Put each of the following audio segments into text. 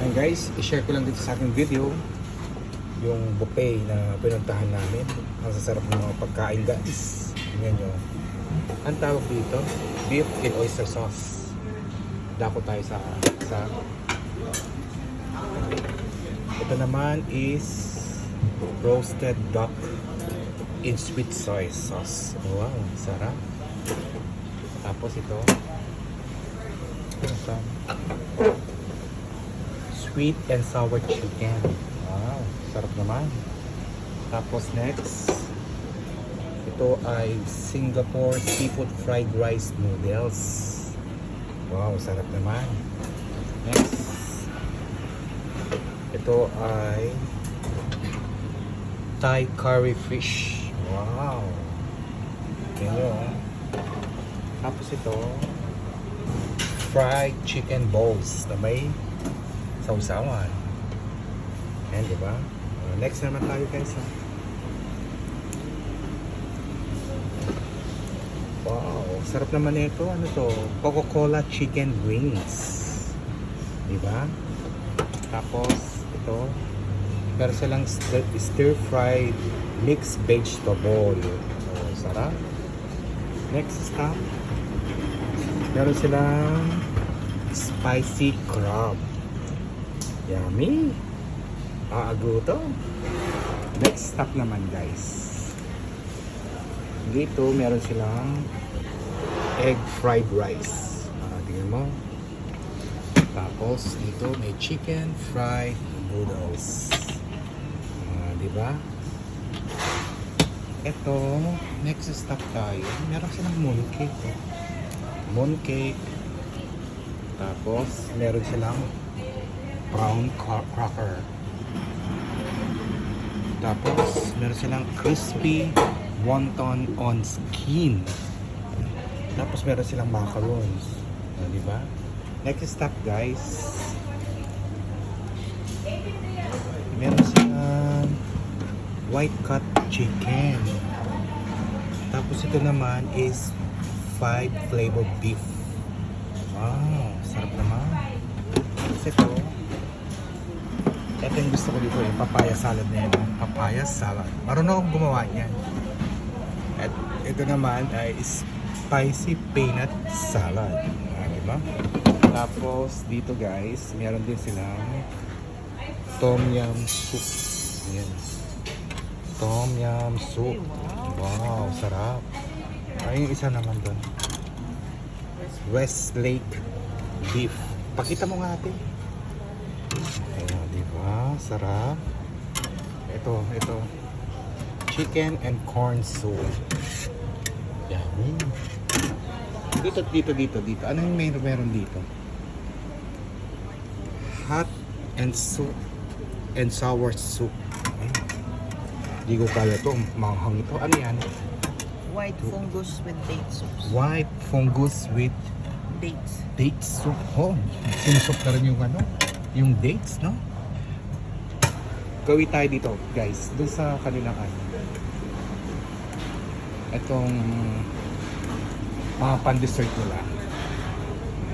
And guys, i-share ko lang dito sa aking video yung buffet na pinuntahan namin. Ang sasarap ng mga pagkain guys. Tingnan nyo. Ang tawag dito, beef and oyster sauce. Dako tayo sa ito naman is roasted duck in sweet soy sauce. Wow, sarap. Tapos ito sweet and sour chicken. Wow, sarap naman. Tapos next, ito ay Singapore seafood fried rice noodles. Wow, sarap naman. Next, ito ay Thai curry fish. Wow. Tingnan nyo. Tapos ito, fried chicken balls na may sausawan. Ayan, diba? Next naman tayo guys. Wow, sarap naman ito. Ano to? Coca-Cola chicken wings. Diba? Tapos, ito, meron silang stir-fried mixed vegetable. Oh, sarap. Next stop, meron silang spicy crab. Yummy. Aaguto. Next stop naman guys. Dito meron silang egg fried rice. Tingnan mo. Tapos dito may chicken fried noodles. Diba? Ito, next stop tayo. Meron silang mooncake. Mooncake. Tapos meron silang brown cracker. Tapos meron silang crispy wonton on skin. Tapos meron silang macarons. Diba? Next stop guys, meron silang white cut chicken. Tapos ito naman is 5 flavored beef. Wow, sarap naman. Tapos ito yung gusto ko dito, yung papaya salad na yan. Papaya salad. Marunong akong gumawa yan. At ito naman ay spicy peanut salad. Diba? Tapos dito guys, meron din silang tom yum soup. Ayan. Tom yum soup. Wow, sarap. Ay, yung isa naman doon. Westlake beef. Pakita mo nga ate. Ayan, diba? Sarap. Ito. Chicken and corn soup. Yummy. Dito. Ano yung meron dito? Hot and soup and sour soup. Hindi ko kaya to, manghang ito. Ano yan? White fungus with date soups. White fungus with Dates. date soup. Oh, sinusok na rin yung ano, yung dates, no? Gawin tayo dito, guys. Doon sa kanilang ano. Itong mga pan-dessert nila.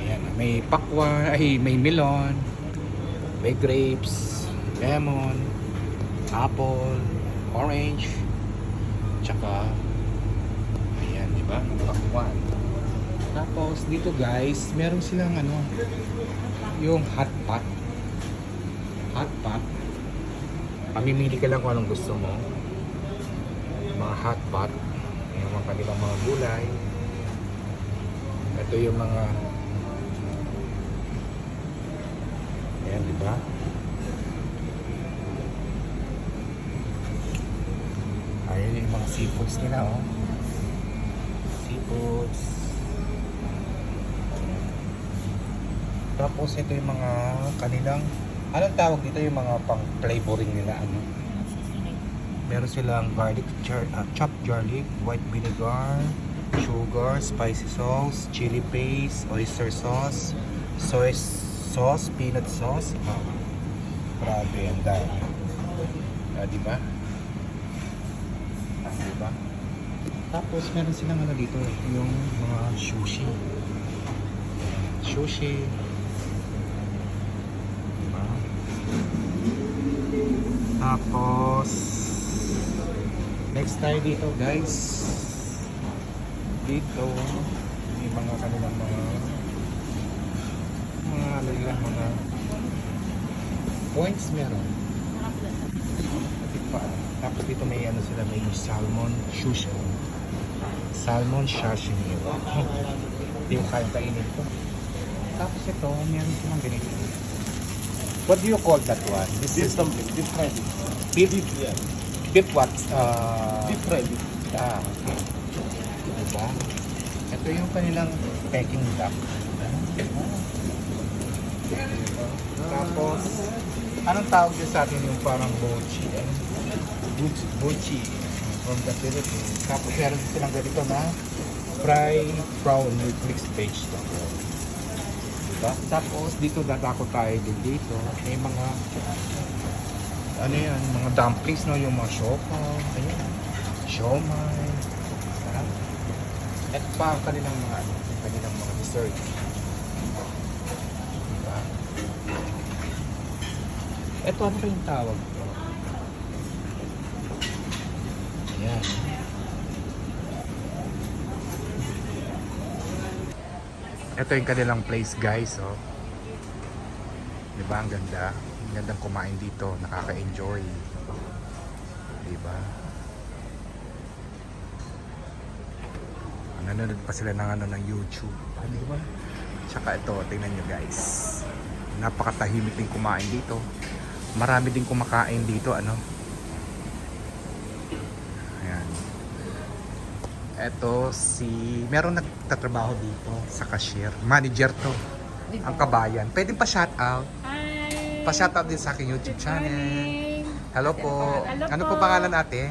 Ayan, may pakwan, may melon, may grapes, lemon, apple, orange, tsaka ayan, diba? Pakwan. Tapos dito guys, meron silang ano, yung hot pot. Pamimili ka lang kung anong gusto mo. Mga hot pot, yung mga kanilang mga gulay. Ito yung mga ayan, diba? Ayan yung mga seafoods nila, oh. Seafoods. Tapos ito yung mga kanilang, anong tawag dito, yung mga pang flavoring nila, ano? Meron silang garlic, chopped garlic, white vinegar, sugar, spicy sauce, chili paste, oyster sauce, soy sauce, peanut sauce. Grabe, ang dami. Diba? Diba? Tapos meron silang ano dito, yung mga sushi. Tapos, next tayo dito guys. Dito, may mga kanilang mga ano lang, mga points meron. Tapos dito may ano sila, may salmon sashimi. Salmon sashimi. Hindi yung kaya kainin ko. Tapos ito, meron silang ganito. What do you call that one? This is something, deep fried. beef. Yeah. Beef what? Deep fried. Okay. Diba? Ito yung kanilang Peking duck. Tapos, anong tawag din sa atin yung parang bochi? Bochi. From the Philippines. Tapos meron din silang ganito na fried prawn with mixed vegetables. Diba? Tapos dito dadako tayo din dito. May mga ano yan, mga dumplings, no? Yung mga siopa, ayan, siomay. Sarap. At pa ang kanilang mga ano, kanilang mga dessert. Diba? Ito ano ba yung tawag ko? Ayan. Ito yung kanilang place guys, oh. Diba ang ganda? Ang gandang kumain dito, nakaka-enjoy. Diba? Nanonood pa sila ng ano ng YouTube. Diba? Tsaka ito, tingnan nyo guys. Napakatahimik din kumain dito. Marami din kumakain dito, ano. Ayan. Ito meron nagtatrabaho dito sa cashier. Manager to. Ang kabayan. Pwede pa shout out. Hi! Pa-shoutout din sa aking YouTube channel. Morning. Hello po. Hello Ano po. po pangalan ate?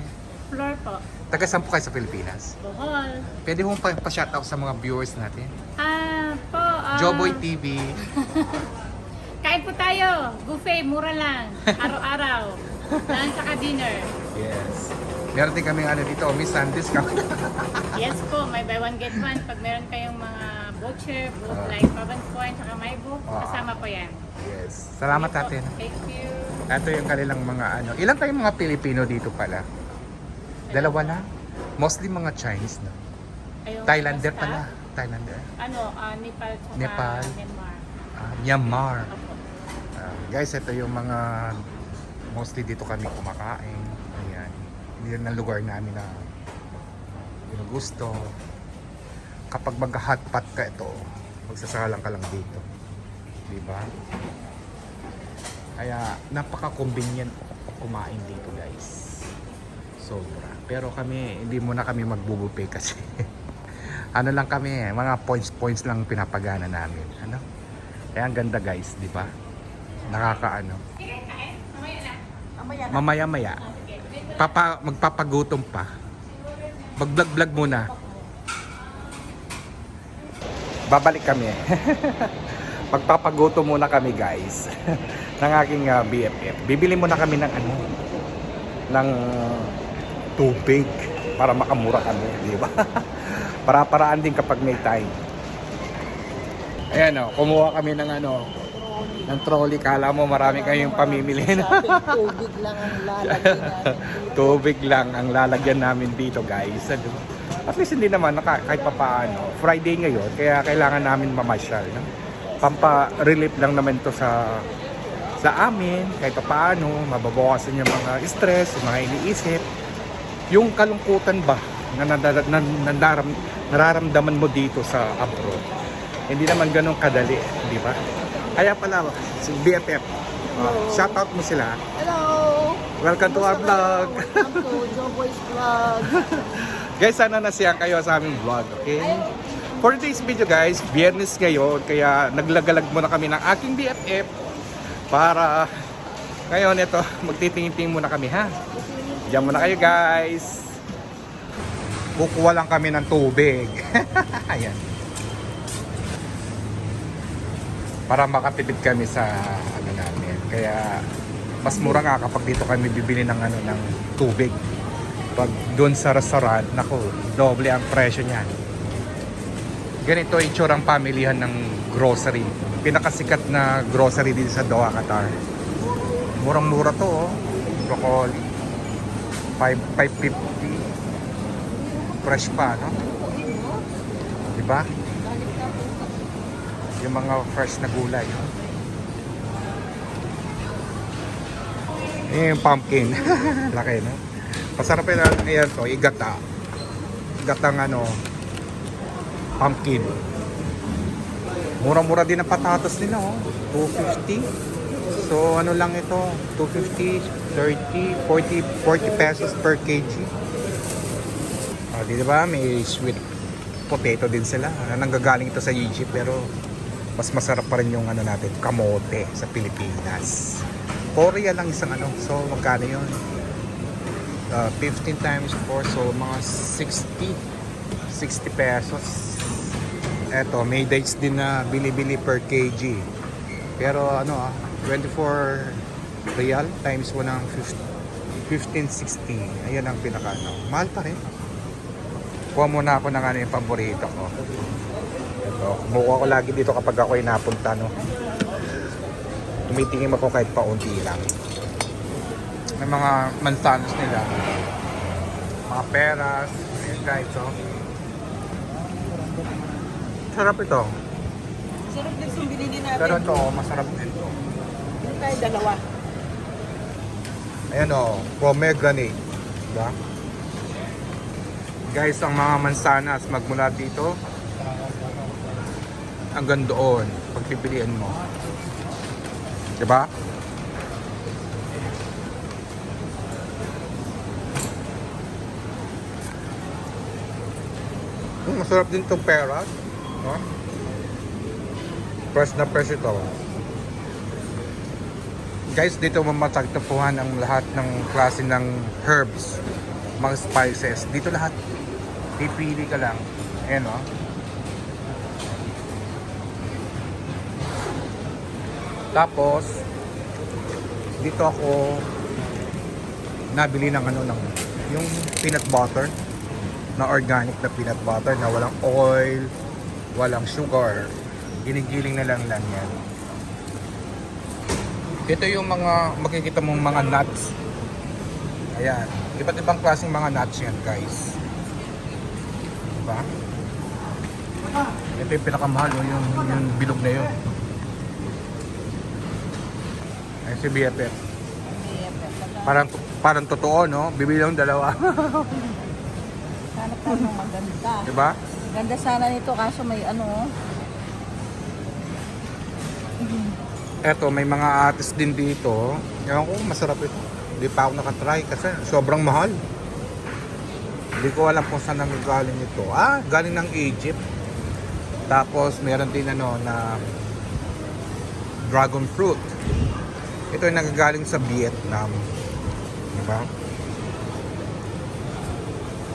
Flor po. Taga saan po kayo sa Pilipinas? Bohol. Pwede mo pa-shoutout sa mga viewers natin? Joboy. Joboy TV. Kain po tayo. Buffet, mura lang. Araw-araw. Lunch saka dinner. Yes. Meron din kami ano dito, Miss Sandis kami. Yes po, may buy one get one. Pag meron kayong mga voucher, both Ah. like Paban Coin, saka my book, Ah. kasama po yan. Yes. Salamat Sige po. natin. Thank you. Ito yung kanilang mga ano. Ilan kayong mga Pilipino dito pala? Dalawa lang? Mostly mga Chinese na. Ayaw, Thailander basta? pala. Thailander. Nepal saka Nepal. Myanmar. Myanmar. Opo. Guys, ito yung mga mostly dito kami kumakain. Ayan. Hindi na lugar namin na gusto. Kapag mag-hotpot ka ito, magsasalang ka lang dito. Diba? Kaya napaka-convenient kumain dito guys. Sobra. Pero kami, hindi muna kami magbubupe kasi. Ano lang kami, mga points lang pinapagana namin. Ano? Kaya ang ganda guys, di ba? Nakakaano. Mamaya-maya. Magpapagutom pa. Mag-vlog muna. Babalik kami. Magpapagutom muna kami guys. Ng aking BFF. Bibili muna kami ng ano, ng tubig para makamura kami, di ba? Para-paraan din kapag may time. Ayan o, kumuha kami ng ano, ng trolley. Kala mo marami kayong pamimili na. Tubig lang ang lalagyan natin. Tubig lang ang lalagyan namin dito guys. Ano? At least hindi naman kahit pa paano. Friday ngayon, kaya kailangan namin mamasyal. No? Pampa-relief lang naman to sa amin. Kahit pa paano, mababawasan yung mga stress, yung mga iniisip. Yung kalungkutan ba na nararamdaman mo dito sa abroad. Hindi naman ganun kadali, di ba? Kaya pala, si BFF, shoutout mo sila. Hello! Welcome to our vlog. Welcome to Joboy's Vlog. Guys, sana nasiyahan kayo sa aming vlog, okay? For today's video guys, Biyernes ngayon, kaya naglagalag muna kami ng aking BFF para ngayon ito, magtitingin-tingin muna kami ha. Diyan muna kayo guys. Kukuha lang kami ng tubig. Ayan. Para makatipid kami sa ano namin. Kaya mas mura nga kapag dito kami bibili ng ano ng tubig. Pag doon sa restaurant, naku, doble ang presyo niyan. Ganito itsurang pamilihan ng grocery. Pinakasikat na grocery dito sa Doha, Qatar. Murang-mura to, oh. broccoli. 550. Fresh pa, no? Diba? Yung mga fresh na gulay. No? Yung pumpkin. Laki, no? Masarap yun. Ayan to, igata. Igatang ano, pumpkin. Mura-mura din ang patatas nila, oh. 250. So, ano lang ito? 250, 30, 40 pesos per kg. Di ba? May sweet potato din sila. Nanggagaling ito sa Egypt, pero mas masarap pa rin yung ano natin, kamote sa Pilipinas. Korea lang isang ano. So, magkano yun? 15 times 4, so mga 60 pesos. Eto, may dates din na bili-bili per kg. Pero ano 24 real times 1 ng 15.60. Ayan ang pinaka ano. Mahal pa rin. Kuha muna ako ng ano yung paborito ko. Ito, kumukuha ko lagi dito kapag ako ay napunta, no. Tumitingin ako kahit paunti lang. May mga mansanas nila. Mga peras. Ayan guys, oh. Sarap ito. Sarap din yung binili natin. Pero ito, masarap din ito. Hindi tayo dalawa. Ayan o, pomegranate. Diba? Guys, ang mga mansanas magmula dito hanggang doon pagpipilian mo. Diba? Masarap din itong peras. No? Fresh na fresh ito. Guys, dito mamatagtapuhan ang lahat ng klase ng herbs, mga spices. Dito lahat. Pipili ka lang. Ayan o. Tapos, dito ako nabili ng ano ng yung peanut butter na organic na peanut butter na walang oil, walang sugar. Ginigiling na lang yan. Ito yung mga makikita mong mga nuts. Ayan. Iba't ibang klaseng mga nuts yan, guys. Diba? Ito yung pinakamahal, oh, yung bilog na yun. Ay, si BFF. Parang totoo, no? Bibili lang dalawa. Hanap tayo ng maganda. Diba? Ganda sana nito kaso may ano. Eto, may mga atis din dito. Ewan ko, masarap ito. Hindi pa ako nakatry kasi sobrang mahal. Hindi ko alam kung saan galing ito. Galing ng Egypt. Tapos, meron din ano na dragon fruit. Ito ay nagagaling sa Vietnam. Diba?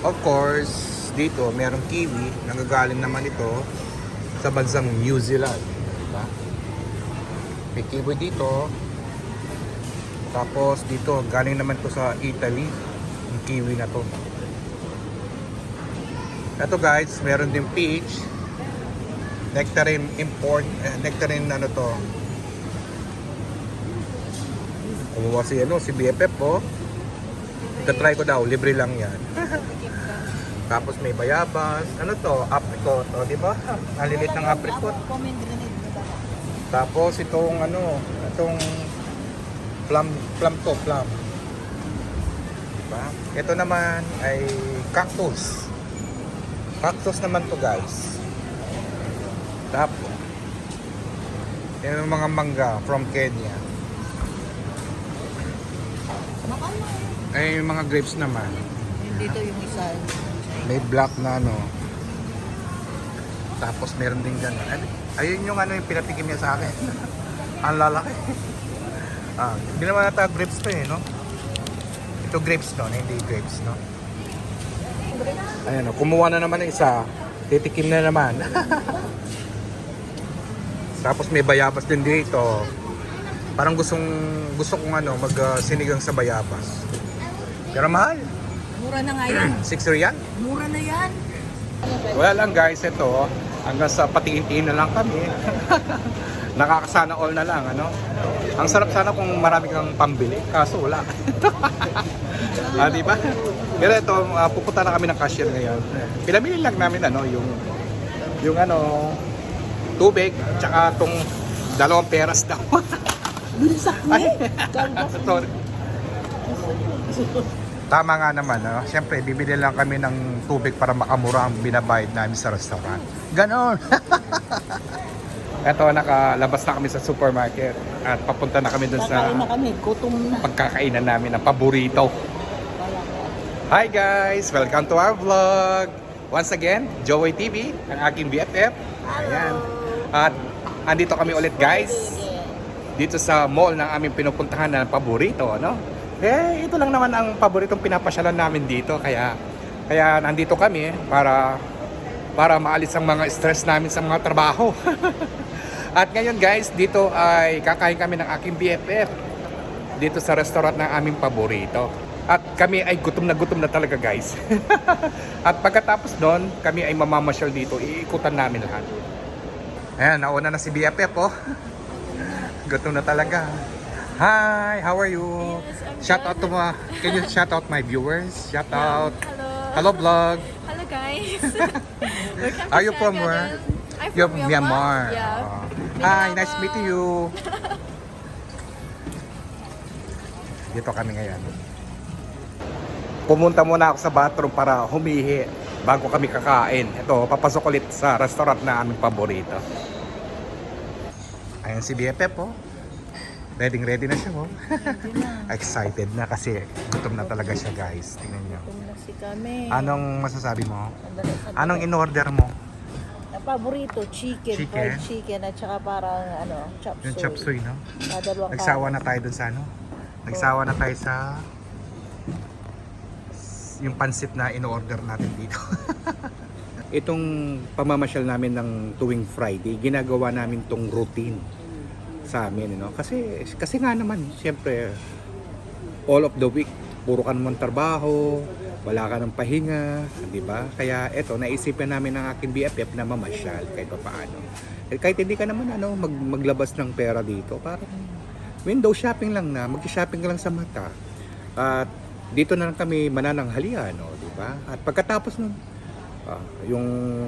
Of course, dito, merong kiwi. Nagagaling naman ito sa bansang New Zealand. Diba? May kiwi dito. Tapos dito, galing naman to sa Italy. Yung kiwi na to. Ito guys, meron din peach. Nectarine import. Nectarine ano to. Kumuha si BFF po. Try ko daw, libre lang yan. Tapos may bayabas. Ano to? Apricot. O, diba? Nalilit ng apricot. Tapos itong plum. Diba? Ito naman ay cactus. Cactus naman to guys. Tapos yung mga mangga from Kenya. Ay yung mga grapes naman. Dito yung isa. May black na ano. Tapos meron din gano'n. Ayun yung yung pinatikim niya sa akin. Ang lalaki. Hindi naman nata grapes to no? Ito grapes to, hindi grapes, no? Ayan, kumuha na naman ng isa. Titikim na naman. Tapos may bayabas din dito. Parang gusto kong mag-sinigang sa bayabas. Pero mahal. Mura na nga yan. 6 riyan. Mura na yan. Wala lang guys, ito hanggang sa patiin-tiin na lang kami. Nakakasana all na lang, ano? Ang sarap sana kung marami kang pambili, kaso wala. Di ba? Pero ito, pupunta na kami ng cashier ngayon. Pinamili lang namin, ano, yung ano, tubig, tsaka tong 2 peras daw. Bilisak mo. Sorry. Tama nga naman, no? Siyempre, bibili lang kami ng tubig para makamura ang binabayad namin sa restaurant. Ganon! Eto, nakalabas na kami sa supermarket at papunta na kami dun sa Kakain na kami, gutom na. pagkakainan namin ng paborito. Hi guys! Welcome to our vlog! Once again, Joey TV, ang aking BFF. Ayan. At andito kami ulit guys, dito sa mall ng aming pinupuntahan na paborito, no? Eh, ito lang naman ang paboritong pinapasyalan namin dito, kaya nandito kami para maalis ang mga stress namin sa mga trabaho. At ngayon guys, dito ay kakain kami ng aking BFF dito sa restaurant ng aming paborito. At kami ay gutom na talaga guys. At pagkatapos doon, kami ay mamamasyal dito, iikutan namin lahat. Ayan, nauna na si BFF oh. Gutom na talaga. Hi, how are you? Shout out to can you shout out my viewers? Shout out. Hello. Hello vlog. Hello guys. Are you from where? I'm You're from Myanmar. Yeah. Oh. Hi, nice meeting you. Dito kami ngayon. Pumunta muna ako sa bathroom para humihi bago kami kakain. Ito, papasok ulit sa restaurant na aming paborito. Ayan si BFF po. Ready na siya po. Excited na kasi gutom na talaga siya guys. Tingnan niyo. Gutom na si kami. Anong masasabi mo? Sandali. Anong in-order mo? Ang paborito, chicken, fried chicken, at saka parang chop suey. Yung chop suey, no? Dalawang Nagsawa na tayo dun sa ano? Nagsawa na tayo sa yung pansit na in-order natin dito. Itong pamamasyal namin ng tuwing Friday, ginagawa namin tong routine sa amin, no? Kasi nga naman, siyempre, all of the week, puro ka naman trabaho, wala ka ng pahinga, di ba? Kaya eto, naisipan namin ng aking BFF na mamasyal kahit pa paano. Kahit hindi ka naman maglabas ng pera dito, parang window shopping lang na, mag-shopping lang sa mata. At dito na lang kami manananghalian, no, di ba? At pagkatapos nun, yung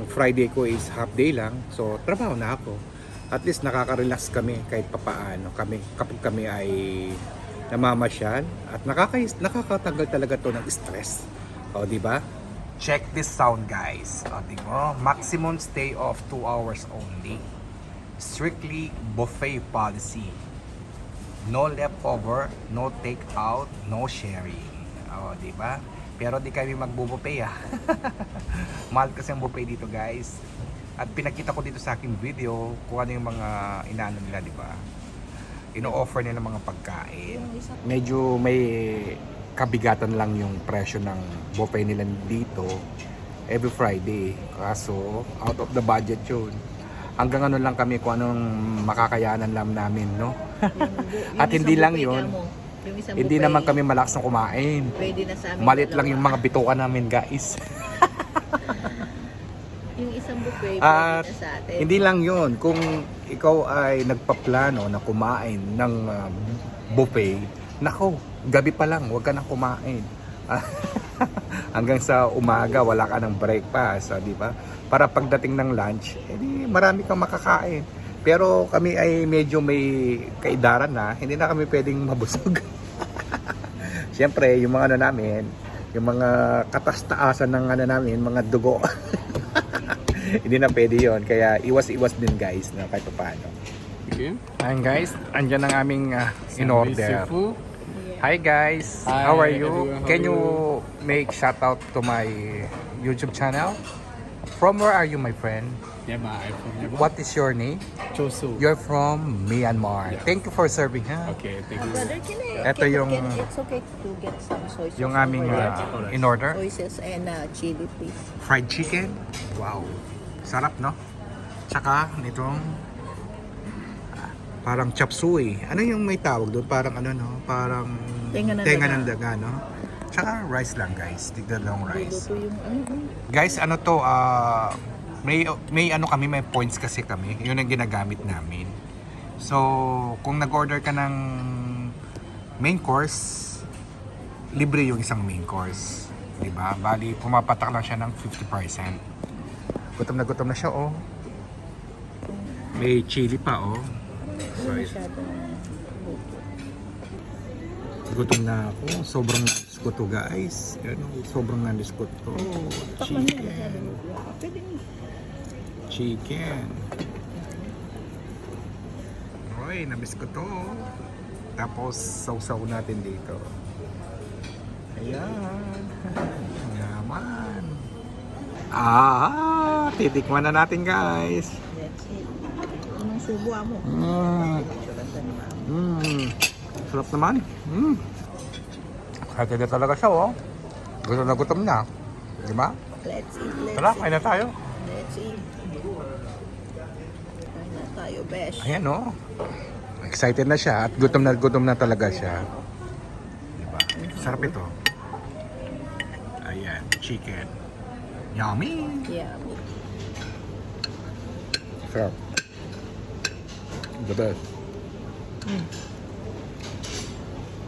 Friday ko is half day lang, so trabaho na ako. At least nakaka-relax kami kahit papaano kami kapag kami ay namamasyal at nakakatanggal talaga to ng stress. O, di ba? Check this sound guys. O, di ba? Maximum stay of 2 hours only. Strictly buffet policy. No leftover, no take out, no sharing. O, di ba? Pero di kami magbubuffet Mahal kasi ang buffet dito guys. At pinakita ko dito sa aking video kung ano yung mga inaano nila, di ba? Ino-offer nila mga pagkain. Medyo may kabigatan lang yung presyo ng buffet nila dito every Friday. Kaso out of the budget yun. Hanggang ano lang kami kung anong makakayanan lang namin, no? At hindi lang yun. Hindi naman kami malakas na kumain. Pwede na sa amin. Malit lang yung mga bituka namin, guys. Yung isang buffet, At pwede na sa atin. hindi lang yun. Kung ikaw ay nagpaplano na kumain ng buffet, nako, gabi pa lang, huwag ka nang kumain. Hanggang sa umaga, wala ka ng breakfast, di ba? Para pagdating ng lunch, edi marami kang makakain. Pero kami ay medyo may kaidaran na, hindi na kami pwedeng mabusog. Siyempre, yung mga ano namin, yung mga katastaasan ng ano namin, mga dugo. Hindi na pwede yun. Kaya iwas-iwas din guys na kahit paano. Okay. Ayan guys, andyan ang aming in-order. Seafood. Hi guys, Hi, how are you? everyone, how Can are you make shout out to my YouTube channel? From where are you my friend? Myanmar. I'm from Myanmar. What is your name? Chosu. You're from Myanmar. Yes. Thank you for serving ha. Okay, thank you. Brother, Ito yung- it's okay to get some soy sauce. Yung aming over there. in-order. Soy sauce and chili please. Fried chicken. Wow. Sarap no? Tsaka nitong parang chop suey. Ano yung may tawag doon? Parang ano no? Parang Tenga ng daga no? Tsaka rice lang guys. Tignan lang rice. Luto yung Guys, ano to, may ano kami, may points kasi kami. Yun ang ginagamit namin. So, kung nag-order ka ng main course, libre yung isang main course. Diba? Bali, pumapatak lang siya ng 50%. Gutom na siya, oh. May chili pa, oh. So, gutom na ako. Sobrang nalis ko to, guys. Ano, sobrang nalis ko to. Chicken. Oy, namiss ko to. Tapos, sausaw natin dito. Ayan. Yaman. Titikman na natin, guys. That's it. Anong subo mo? Sarap naman. Kaya na talaga siya, oh. Gutom na gutom na. Di ba? Let's eat. Tara, kain na tayo. Let's eat. Kain na tayo, besh. Ayan, oh. Excited na siya at gutom na talaga siya. Diba? Sarap ito. Ayan, chicken. Yummy! Yummy. Sarap. The best.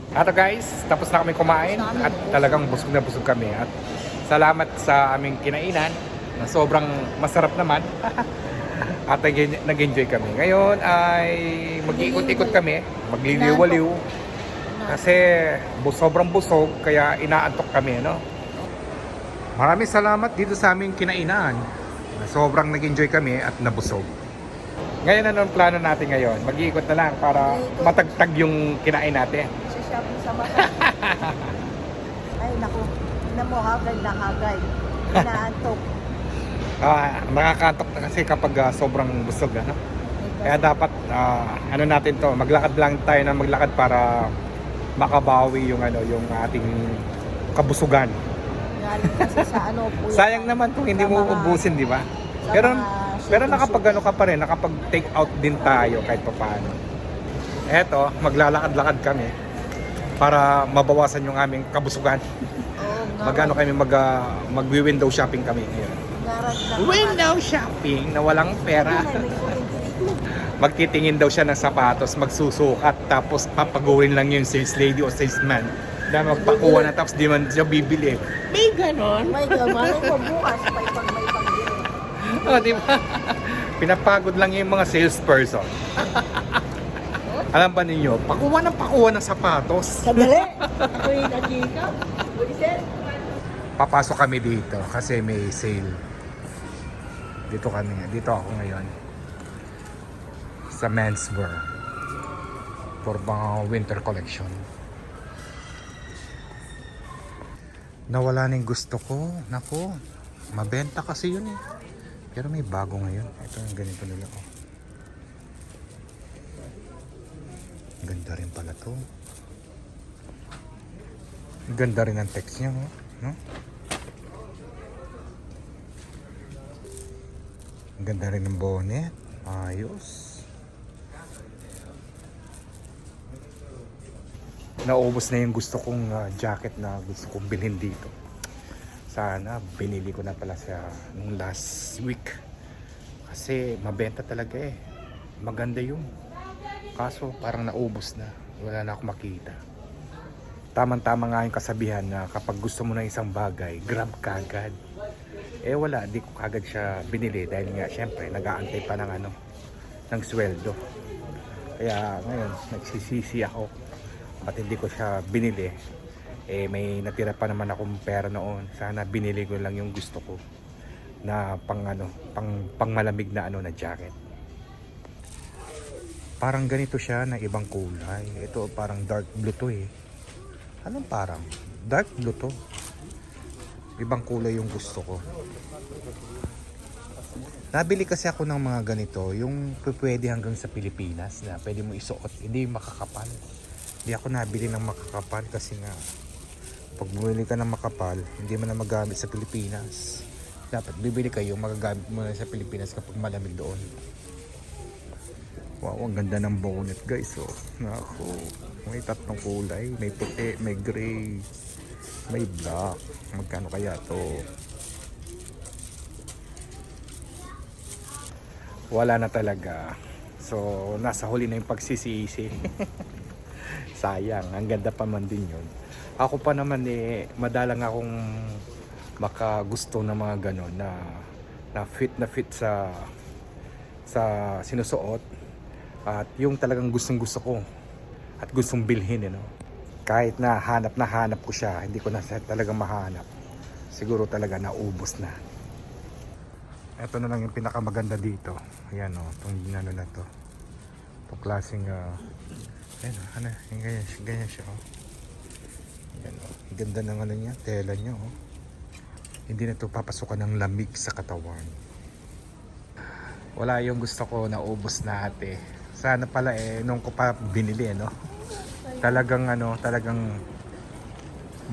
Ato guys, tapos na kami kumain at talagang busog na busog kami. At salamat sa aming kinainan na sobrang masarap naman. At nag-enjoy kami. Ngayon ay mag-iikot-ikot kami, magliliw-waliw. Kasi sobrang busog, kaya inaantok kami, no? Maraming salamat dito sa aming kinainan. Sobrang nag-enjoy kami at nabusog. Ngayon, anong plano natin ngayon? Mag-iikot na lang para matagtag yung kinain natin. Si shopping sa mata. Ay, naku. Tignan mo, hagay na hagay. Inaantok. Nakakaantok na kasi kapag sobrang busog, ano? Kaya dapat ano natin to, maglakad lang tayo na maglakad para makabawi yung yung ating kabusugan. Galing kasi sa ano po. Sayang naman kung hindi mo ubusin, di ba? Pero nakapag ka pa rin, nakapag take out din tayo kahit papaano. Eto, maglalakad-lakad kami para mabawasan yung aming kabusugan. Magano kami mag-window shopping kami ngayon. Window shopping na walang pera. Magtitingin daw siya ng sapatos, magsusukat, tapos papaguhin lang yung sales lady o salesman na magpakuha na tapos di man siya bibili. May ganon. May ganon ko bukas may pagbili. Oh, di ba? Pinapagod lang yung mga salesperson. Alam ba ninyo, pakuha ng sapatos. Sadali. Ako'y nakika. Papasok kami dito kasi may sale. Dito ako ngayon sa menswear for mga winter collection. Nawala na yung gusto ko. Nako, mabenta kasi yun eh. Pero may bago ngayon. Ito yung ganito nila. Oh. Ganda rin pala to. Ganda rin ang text niya, oh. No? Ganda rin ng bonnet. Ayos. Naubos na yung gusto kong jacket na gusto kong bilhin dito. Sana binili ko na pala siya nung last week. Kasi mabenta talaga eh. Maganda yun. Kaso parang naubos na. Wala na ako makita. Tamang-tama nga yung kasabihan na kapag gusto mo ng isang bagay, grab kagad. Eh wala, di ko kagad siya binili dahil nga syempre nag-aantay pa ng ng sweldo. Kaya ngayon nagsisisi ako at hindi ko siya binili. Eh may natira pa naman akong pera noon. Sana binili ko lang yung gusto ko na pang malamig na na jacket. Parang ganito siya na ibang kulay. Ito parang dark blue to eh. Anong parang? Dark blue to. Ibang kulay yung gusto ko. Nabili kasi ako ng mga ganito, yung pwede hanggang sa Pilipinas na pwede mo isuot, hindi makakapal. Hindi ako nabili ng makakapal kasi nga pag bumili ka ng makapal, hindi mo na magamit sa Pilipinas. Dapat bibili kayo, magagamit mo na sa Pilipinas kapag malamig doon. Wow, ang ganda ng bonnet guys. Oh. Naku, may tatlong kulay, may puti, may gray, may black. Magkano kaya to? Wala na talaga. So, nasa huli na yung pagsisisi. Sayang, ang ganda pa man din yun. Ako pa naman madalang akong makagusto ng mga ganon na fit sa sinusuot at yung talagang gustong gusto ko at gustong bilhin kahit na hanap ko siya, hindi ko na talaga mahanap, siguro talaga naubos na. Ito na lang yung pinakamaganda dito. Ayan itong ginano na to, itong klaseng ayan ganyan siya ayan ganda ng niya, tela niya hindi na to papasukan ng lamig sa katawan. Wala yung gusto ko, naubos na ate. Sana pala nung ko pa binili talagang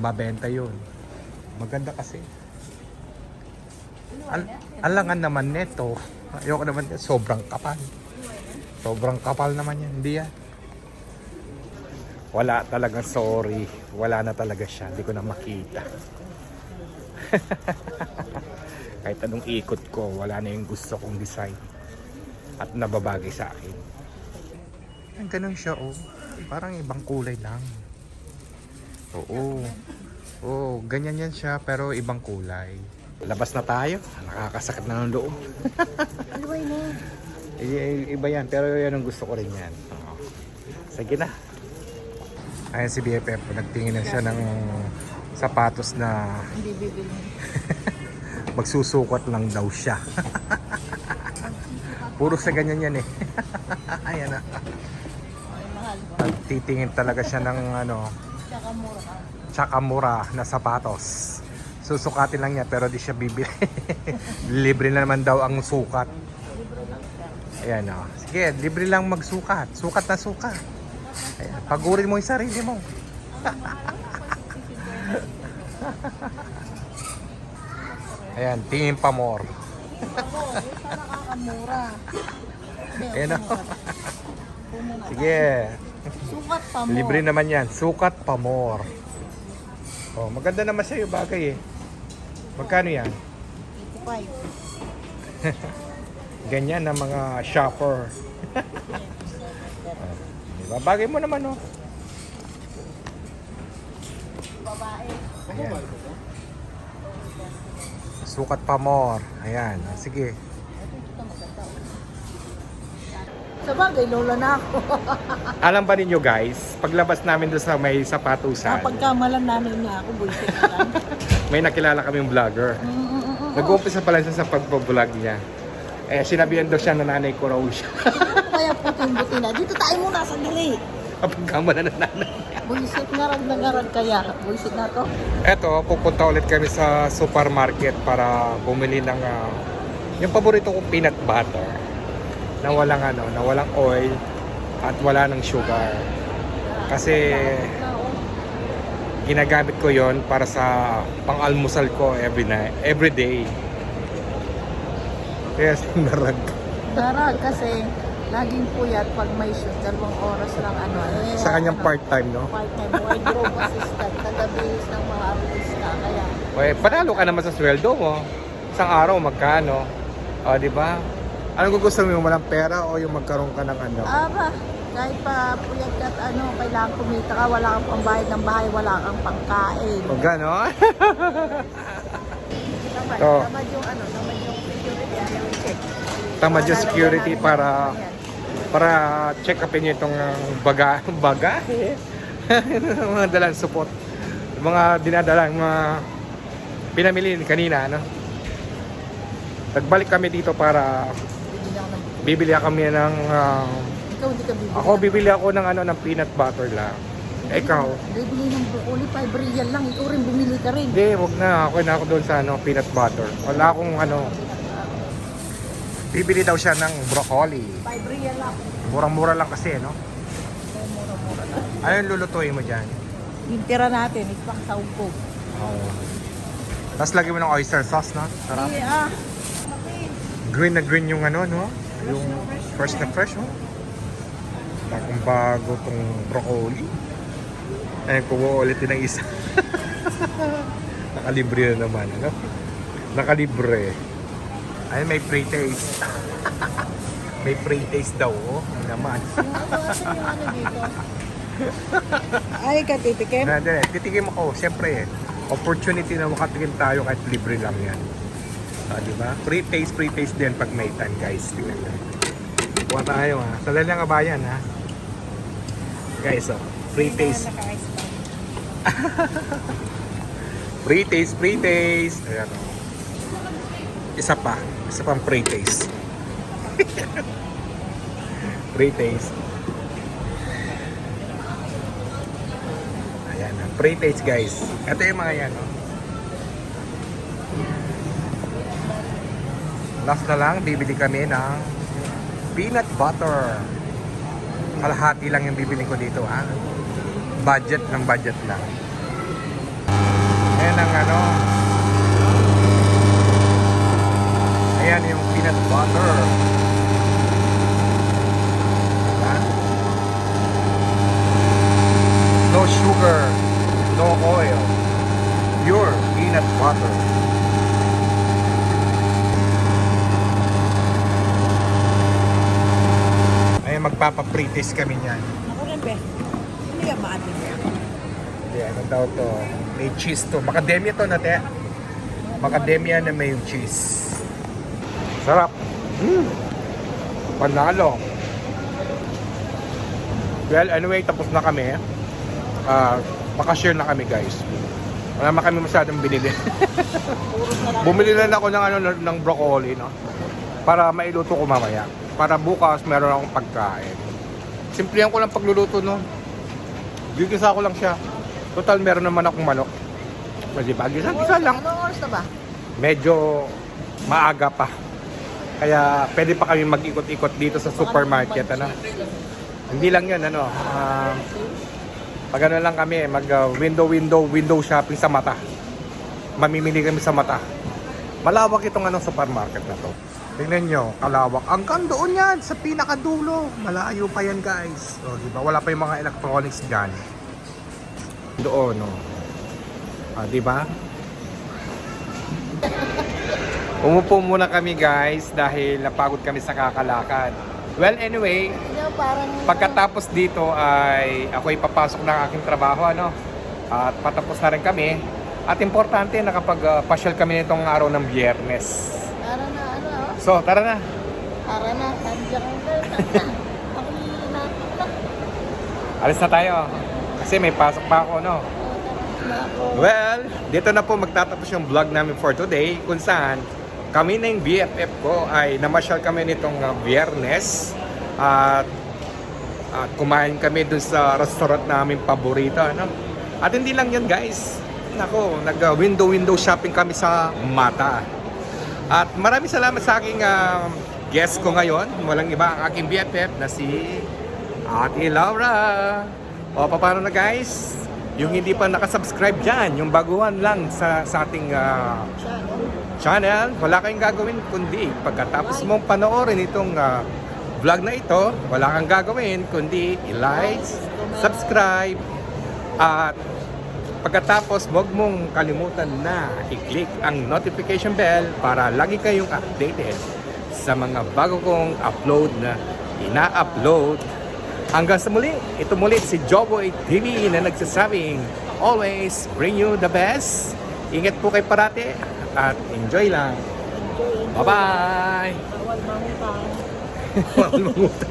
mabenta yun. Maganda kasi. Alangan naman neto. Ayoko naman sobrang kapal. Sobrang kapal naman yan. Hindi yan. Wala talagang sorry. Wala na talaga siya. Hindi ko na makita. Kahit anong ikot ko, wala na yung gusto kong design at nababagay sa akin. Ang ganun siya parang ibang kulay lang. Oo, ganyan yan siya pero ibang kulay. Labas na tayo, nakakasakit na ng loob. Alway na. Iba yan, pero yan ang gusto ko rin yan. Sige na. Ayan si BFF, nagtingin na siya ng sapatos na Hindi bibili. magsusukot lang daw siya. Puro sa ganyan yan Ayan na. Ay, mahal ba? Titingin talaga siya ng Tsaka mura ka. tsaka mura na sapatos. Susukatin lang niya pero di siya bibili. Libre na naman daw ang sukat. Ayan sige, libre lang magsukat. Sukat na sukat. Ayan, pagurin mo yung sarili mo. Ayan, tingin pa more. Ako, isa nakakamura. Ayan Sige. Sukat pa mo. Libre naman yan. Sukat pa more. Maganda naman sa'yo bagay Magkano yan? 85. Ganyan ng mga shopper. Diba? Bagay mo naman Babae. Ayan. Sukat pa more. Ayan. Sige. Sa bagay, lola na ako. Alam ba ninyo guys, paglabas namin doon sa may sapatusan, Napagkamalan namin niya ako, bullshit na lang. may nakilala kaming vlogger. Nag-uumpisa pa lang siya sa pagbablog niya. Sinabihan daw siya na nanay ko raw siya. Kaya puting-buti na. Dito tayo muna, sandali. Pagkamala na nanay niya. Bullshit ngarag na ngarag kaya. Bullshit na to. Eto, pupunta ulit kami sa supermarket para bumili ng yung paborito kong peanut butter na walang oil at wala ng sugar. Kasi ginagamit ko yon para sa pang-almusal ko every day. Kaya narag. Ngarag kasi laging puyat pag may shoot. 2 oras lang Sa kanyang part-time, no? Part-time wardrobe assistant. Tagabihis ng mga artista. Kaya Panalo ka naman sa sweldo mo. Isang araw magkano? Di ba? Anong gusto mo, yung walang pera o yung magkaroon ka ng Aba, kahit pa puyat ka at kailangan kumita ka, wala kang pambayad ng bahay, wala kang pangkain. O gano'n? Tamad, To. tamad yung security, yung check. Tamad yung security para check upin nyo itong bagahe. Mga dalang support. Mga dinadalang mga pinamili kanina, Nagbalik kami dito para bibili kami ng Ikaw hindi ka bibili. ako bibili ako ng ng peanut butter lang. Ikaw? Bibili ng broccoli, 5 real lang. Ikaw rin bumili ka rin. Hindi, wag na. Ako na ako doon sa peanut butter. Wala akong bibili daw siya ng broccoli. 5 real lang. Murang-mura lang kasi, no? Mura-mura lang. Ano yung lulutuin mo dyan? Yung tira natin, isang saug ko. Oo. Tapos lagyan mo ng oyster sauce, no? Sarap. Green na green yung no? Yung fresh na fresh, no? Bagong bago tong broccoli. Ayun, kumuha ulit din ng isa. Nakalibre na naman, Nakalibre. Ayun, may pre-taste. May pre-taste daw, oh. Ano naman. Yung ano dito? Ay, katitikim? Hindi, titikim ako. Siyempre, opportunity na makatikim tayo kahit libre lang yan. Di ba? Pre-taste din pag may time, guys. Tingnan nyo. Kuha tayo, ha. Sa Lalang Kabayan, ha. Guys, oh. Pre-taste. Pre-taste. Ayan, oh. Isa pang pre-taste. Pre-taste. Ayan, ang pre-taste, guys. Ito yung mga yan, oh. Last na lang, bibili kami ng peanut butter. Kalahati lang yung bibili ko dito, ha. Budget lang. Ayan ang ano. Ayan yung peanut butter. Diba? No sugar, no oil. Pure peanut butter. Ayan, magpapa-pre-taste kami niyan. Ako rin, be. Hindi ka maatin yan. Hindi, ano daw to? May cheese to. Macadamia to na, te. Macadamia na may yung cheese. Sarap. Panalo. Well, anyway, tapos na kami. Makashare na kami, guys. Wala naman kami masyadong binili. Bumili lang ako ng, ng broccoli, no? Para mailuto ko mamaya. Para bukas meron akong pagkain. Simplihan ko lang pagluluto, no? Gigisa ko lang siya. Total, meron naman akong manok. Kasi ba? Gisa lang. Anong oras na ba? Medyo maaga pa. Kaya pwede pa kami mag-ikot-ikot dito sa supermarket, ano? Hindi lang 'yun, ano. Pag ano lang kami, mag window shopping sa Mata. Mamimili kami sa Mata. Malawak itong supermarket na to. Tingnan nyo, kalawak. Hanggang doon yan, sa pinakadulo. Malayo pa yan, guys. So, diba? Wala pa yung mga electronics dyan. Doon, no. Diba? Umupo muna kami, guys, dahil napagod kami sa kakalakad. Well, anyway, Parang... pagkatapos dito ay ako'y papasok ng aking trabaho, ano? At patapos na rin kami. At importante, nakapag-pasyal kami nitong araw ng Biyernes. Tara na, ano? So, tara na. Tara na, nandiyan ka. Ako na. Alis na tayo. Kasi may pasok pa ako, no? Well, dito na po magtatapos yung vlog namin for today. Kung saan, kami na yung BFF ko ay namasyal kami nitong Biyernes. At kumain kami dun sa restaurant namin paborito, ano? At hindi lang yun, guys. Nako, nag-window shopping kami sa Mata. At maraming salamat sa aking guest ko ngayon. Walang iba ang aking BFF na si Ate Laura. O, paano na, guys? Yung hindi pa nakasubscribe dyan, yung baguhan lang sa ating channel, wala kayong gagawin kundi pagkatapos mong panoorin itong vlog na ito, wala kang gagawin kundi i-like, subscribe, at pagkatapos huwag mong kalimutan na i-click ang notification bell para lagi kayong updated sa mga bago kong upload na ina-upload. Hanggang sa muli, ito muli si Joboy TV na nagsasabing always bring you the best. Ingat po kayo parati at enjoy lang. Bye-bye! Bawal mangutang. Bawal mangutang.